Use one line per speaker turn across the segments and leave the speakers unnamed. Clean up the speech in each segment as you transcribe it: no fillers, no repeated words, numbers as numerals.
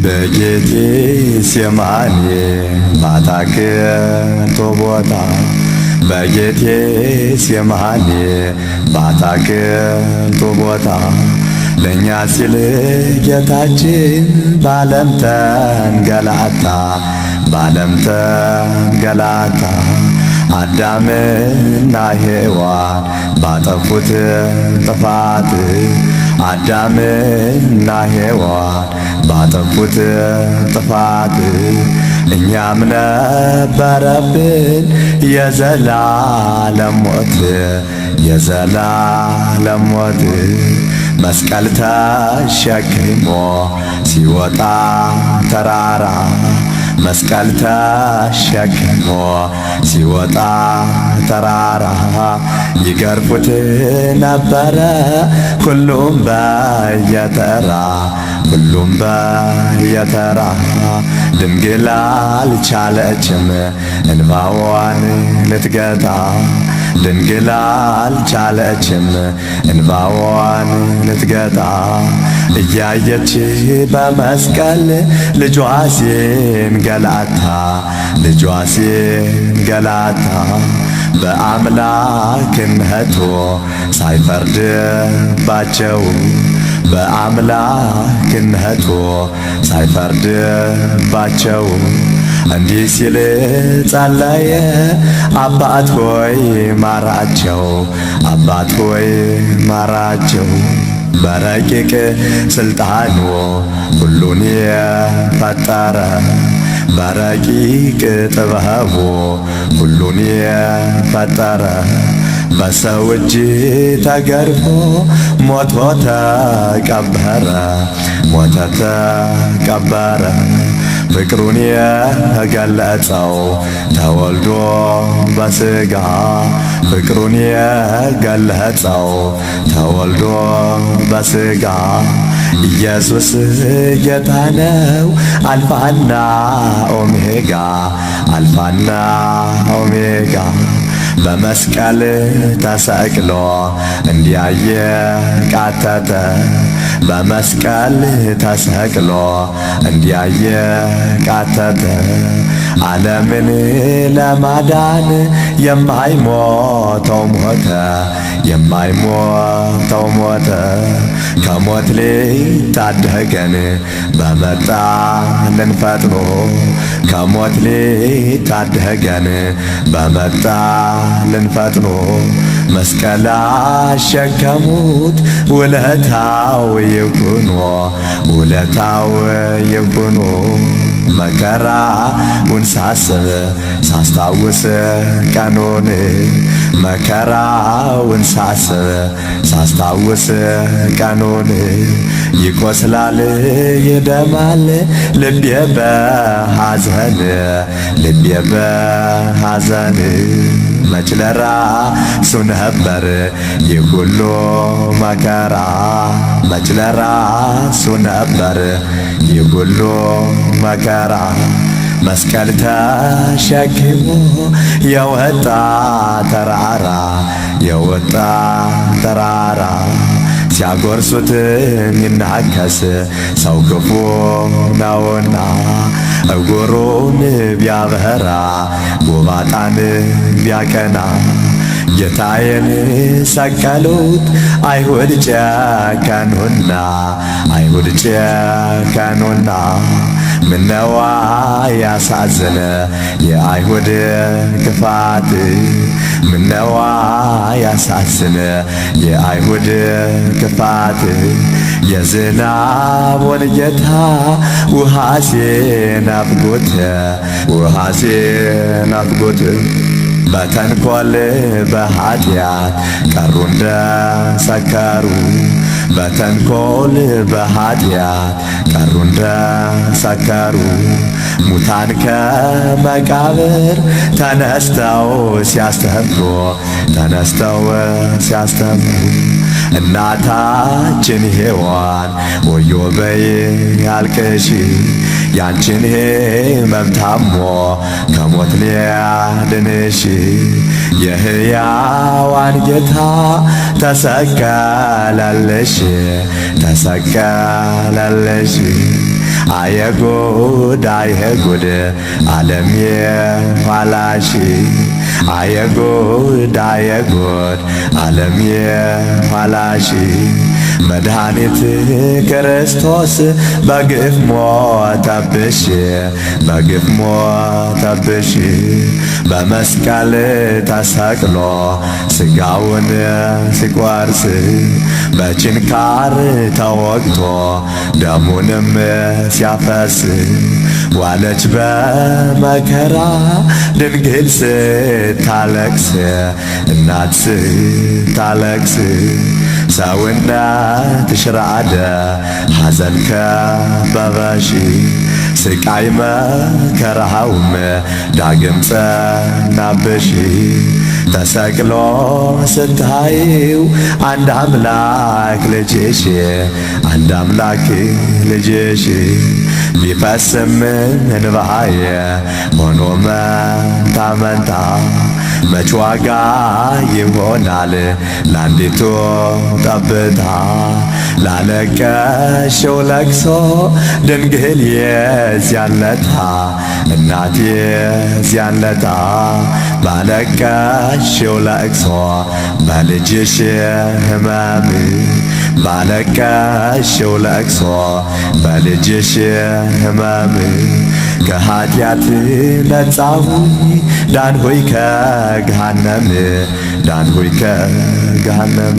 በጌቴሴማኒ በአታክልቱ ቦታ በጌቴሴማኒ በአታክልቱ ቦታ ለእኛ ሲል ጌታችን ባለም ተንገላታ አዳምና ሔዋን ባጠፉት ጥፋት አዳምና ሔዋን ባጠፉት ጥፋት እኛም ነበረብን የዘላለም ሞት መስቀል ተሸክሞ ሲወጣ ተራራ መስቀል ተሸክሞ ሲወጣ ተራራ ይገርፉት ነበረ ሁሉም በየተራ ድንግል አልቻለችም እንባዋን ልትገታ ድንግል አልቻለችም እንባዋን ልትገታ እያየች በመስቀል ልጇ ሲንገላታ በአምላክነቱ ሳይፈርድባቸው እንዲህ ሲል ጸለየ አባት ሆይ ማራቸው በረቂቅ ስልጣኑ ሁሉን የፈጠረ በረቂቅ ጥበቡ ሁሉን የፈጠረ በሰው እጅ ተገርፎ ሞቶ ተቀበረ ፍቅሩን የገለጸው ተወልዶ በሥጋ ፍቅሩን የገለጸው ተወልዶ በሥጋ ኢየሱስ ጌታ ነው አልፋና ኦሜጋ በመስቀል ተሰቅሎ እንዲያየ ቃተተ በመስቀል ተሰቅሎ እንዲያየ ቃተተ ዓለምን ለማዳን የማይሞተው ሞተ ከሞት ሊታደገን በመጣልን ፈጥኖ ከሞት ሊታደገን በመጣልን ፈጥኖ መስቀል አሸከሙት ውለታው ይኩኖ መከራውን ሳስታውስ ቀኑን መከራውን ሳስታውስ ቀኑን ይቆስላል ይደማል ልቤ በሐዘን መች ለራሱ ነበር ይህ ሁሉ መከራ መች ለራሱ ነበር ይህ ሁሉ መከራ መስቀል ተሸክሞ የወጣ ተራራ ሲያጎርሱት የሚናከስ ሰው ክፉ ነውና እግሩን ቢያበራ ጎባጣን ቢያቀና ጌታዬን ሰቀሉት አይሁድ ጨከኑና ምነዋ ያሳዘነ የአይሁድ ክፋት ምነዋ ያሳዘነ የአይሁድ ክፋት የዝናቡን ጌታ ውሃ ሲናፍቁት በተንኰል በኃጢአት ቀሩ እንደሰከሩ በተንኰል በኃጢአት ቀሩ እንደሰከሩ ሙታን ከመቃብር ተነስተው ሲያስተምሩ እናታችን ሔዋን ወዮ በይ አልቅሺ ያንቺን ሕመም ታሞ ከሞት ሊያድንሽ የሕያዋን ጌታ ተሰቀለልሽ አየጉድ አየጉድ ዓለም የኋላሽ አየጉድ አየጉድ ዓለም የኋላሽ መድኃኒት ክርስቶስ በግፍ ሞተብሽ በግፍ ሞተብሽ በመስቀል ተሰቅሎ ሥጋውን ሲቆርስ በችንካር ተወግቶ ደሙንም ሲያፈስ ዋለች በመከራ ድንግል ስታለቅስ እናት ስታለቅስ ሰውነትሽ ራደ ሐዘን ከበበሽ ስቃይ መከራውም ዳግም ጸናብሽ ተሰቅሎ ስታዪው አንድ አምላክ ልጅሽ አንድ አምላክ ልጅሽ ቢፈስም እንባዬ ሆኖ መንታ መንታ መች ዋጋ ይሆናል ለአንዲቱ ጠብታ ላለቀሽው ለቅሶ ድንግል የዚያን ለታ እናቴ የዚያን ለታ ባለቀሽው ለቅሶ በልጅሽ ሕመም ባለቀሽው ለቅሶ በልጅሽ ሕመም ከኃጢአት ነጻሁኝ ዳንሁኝ ከገሃነም ዳንሁኝ ከገሃነም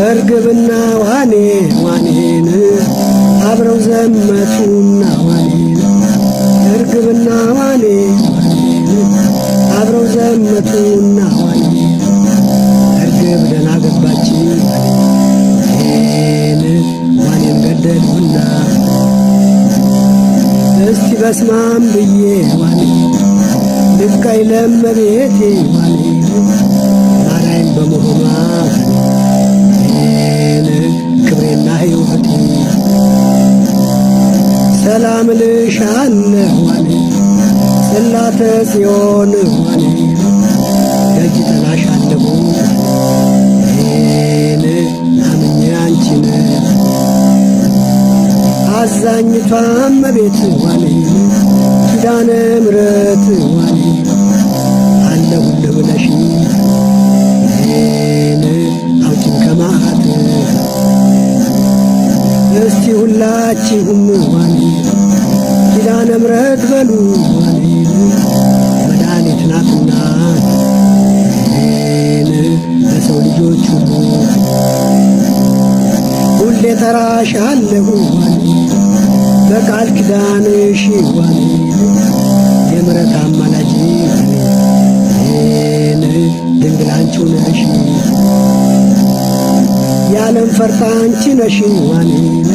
እርግብና ዋኔን አብረው ዘመቱና ዋኔን እርግብና ዋኔን አብረው ዘመቱና ዋኔን እርግብ ደህና ገባች ዋኔን ገደሉና እስቲ በስማም ብዬ ዋኔን ልብቃይ ለመቤቴ ዋኔን ማርያም በመሆኗ ክብሬና ሕይወቴ ሰላም ልሻለሁ ዋኔን ጽላተ ጽዮን ዋኔን ደጅ ጠናሻለሁ አምኜ አንቺን አዛኝቷ እመቤት ዋኔን ኪዳነ ምሕረት ዋኔን አለሁልህ ብለሽ አውጭኝ ከመዓት እስቲ ሁላችሁም ዋኔን ኪዳነ ምሕረት በሉ ዋኔን መድኃኒት ናትና ለሰው ልጆች ሁሉ ሁሌ ተራሻለሁ ዋኔን በቃል ኪዳንሽ ዋኔን የምሕረት አማላጅ ዋኔን ድንግል አንቺው ነሽ የዓለም ፈርጥ አንቺ ነሽ ዋኔን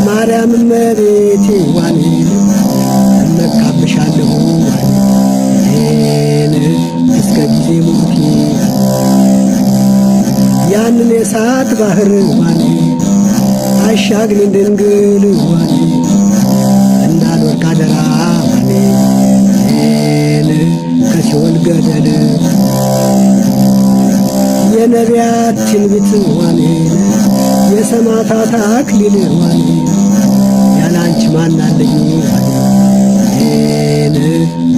ማርያም እመቤቴ ዋኔን እመካብሻለሁ ዋኔን እስከ ጊዜ ሞቴ ያንን የእሳት ባህር ዋኔን አሻግሪኝ ድንግል ዋኔን እንዳልወድቅ አደራ ዋኔን ከሲኦል ገደል የነቢያት ትንቢት ዋኔን የሰማዕታት አክሊል ዋኔን ያላንቺ ማን አለኝ ዋኔን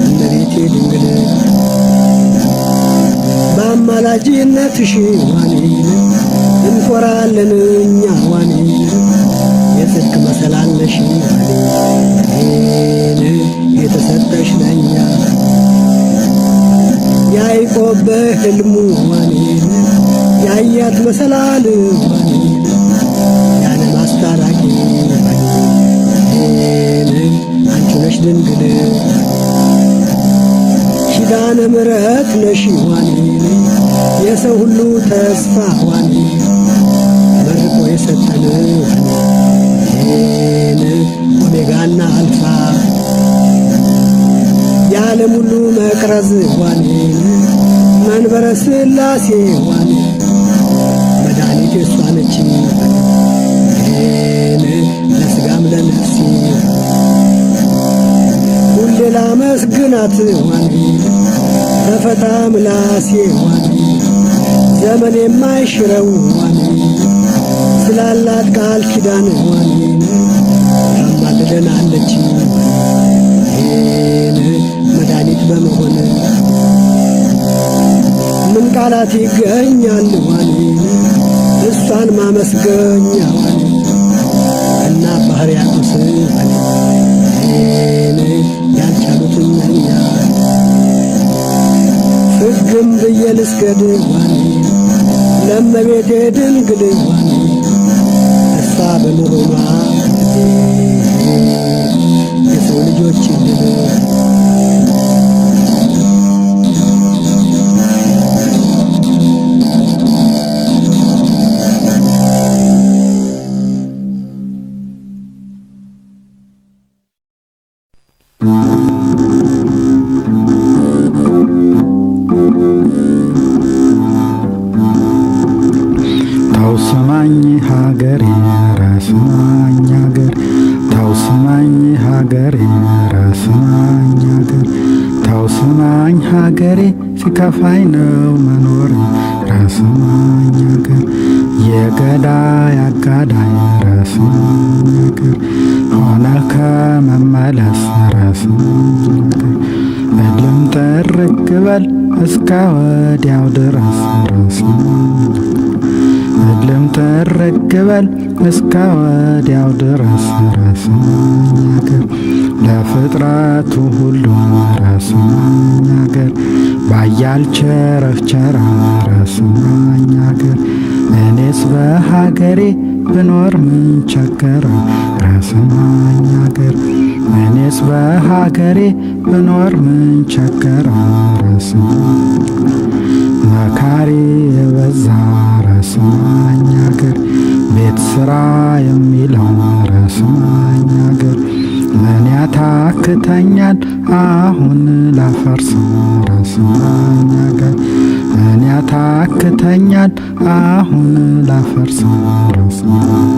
እመቤቴ ድንግል በአማላጅነትሽ ዋኔን እንኮራለን እኛ ዋኔን የጽድቅ መሰላል ነሽ ዋኔን የተሰጠሽ ለእኛ ያዕቆብ በሕልሙ ዋኔን ያያት መሰላል ዋኔን የዓለም አስታራቂ ዋኔን አንቺ ነሽ ድንግል ኪዳነ ምሕረት ነሽ ዋኔን የሰው ሁሉ ተስፋ ዋኔን የሰጠን ኦሜጋና አልፋ የዓለም ሁሉ መቅረዝ ዋኔን መንበረ ሥላሴ ዋኔ መድኃኒት የሷ ነች ለሥጋም ለነፍሴ ሁሌ ላመስግናት ዋኔ ተፈታ ምላሴ ዋኔ ዘመን የማይሽረው ዋኔ ስላላት ቃል ኪዳን ዋኔ ታማልደናለች መድኃኒት በመሆን ምን ቃላት ይገኛል ዋኔ እሷን ማመስገኛ ዋኔ እና ባህርያቱስ ያልቻሉትን እኛ ፍግም ብዬ ልስገድ ዋኔ ለእመቤቴ ድንግል ዋኔ እሷ በመሆኗ የሰው ልጆች ድል
ተው ስማኝ ሀገሬ ኧረ ስማኝ ሀገር ተው ስማኝ ሀገሬ ኧረ ስማኝ ሀገር ተው ስማኝ ሀገሬ ሲከፋኝ ነው መኖር ኧረ ስማኝ ሀገር የገዳይ አጋዳይ ኧረ ስማኝ ሀገር ሆነ ከመመለስ ኧረ ስማኝ ሀገር እልም ጥርግ በል እስከ ወዲያው ድረስ ኧረ ስማኝ እልም ጥርግ በል እስከ ወዲያው ድረስ ኧረ ስማኝ ሀገር ለፍጥረቱ ሁሉ ኧረ ስማኝ ሀገር ባያል ቸረፍቸራ ኧረ ስማኝ ሀገር እኔስ በሀገሬ ብኖር ምን ቸገረው ኧረ ስማኝ ሀገር እኔስ በሀገሬ ብኖር ምን ቸገረው ኧረ ስማኝ መካሪ የበዛ ኧረ ስማኝ ሀገር ቤት ሥራ የሚለው ኧረ ስማኝ ሀገር ምን ያታክተኛል አሁን ላፈርሰው ኧረ ስማኝ ሀገር ምን ያታክተኛል አሁን ላፈርሰው ኧረ ስማኝ